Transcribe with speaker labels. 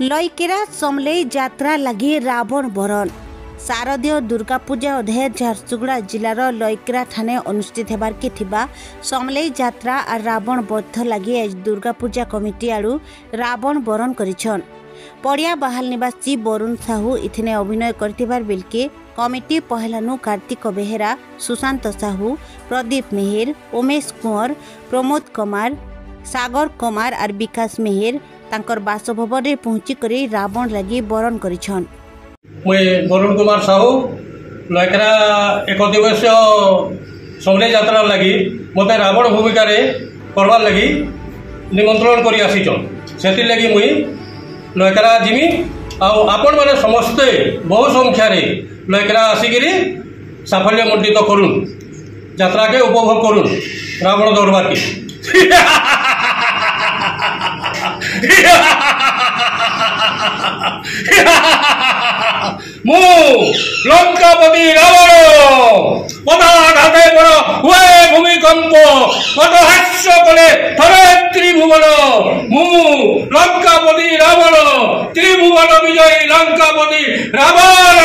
Speaker 1: लईकेरा समलेई यात्रा लगी रावण बरण शारदीय दुर्गा पूजा अधे झारसुगुड़ा जिलार लईकेरा ठाणे अनुष्ठित होबार के थिबा समलेई यात्रा और रावण बध लगी आज दुर्गा पूजा कमिटी आड़ू रावण बरण करिछन। पड़िया बहाल निवासी वरुण साहू इथिने अभिनय करथिबार बेलके कमिटी पहलानु कार्तिक बेहेरा, सुशांत साहू, प्रदीप मेहेर, उमेश कुंवर, प्रमोद कुमार, सागर कुमार और विकास मेहेर तांकर बासभवन रे पहुंची करी रावण लगी बरण करिछन।
Speaker 2: मुई वरुण कुमार साहू लईकेरा एक दिवसीय समलेई यात्रा लगी मते रावण भूमिका रे करवार लगी निमंत्रण करी आसीछन। सेति लगी मुई लईकेरा जिमी आपण माने समस्ते बहु संख्या रे लईकेरा आसिकिरी साफल्य मंडित करूँ यात्रा के उपभोग करूँ रावण दरबार के मु लंकापति रावण पदाघाते पर हुए भूमिकंप मत हास्य कले थरे त्रिभुवन मु लंकापति रावण त्रिभुवन विजयी लंकापति रावण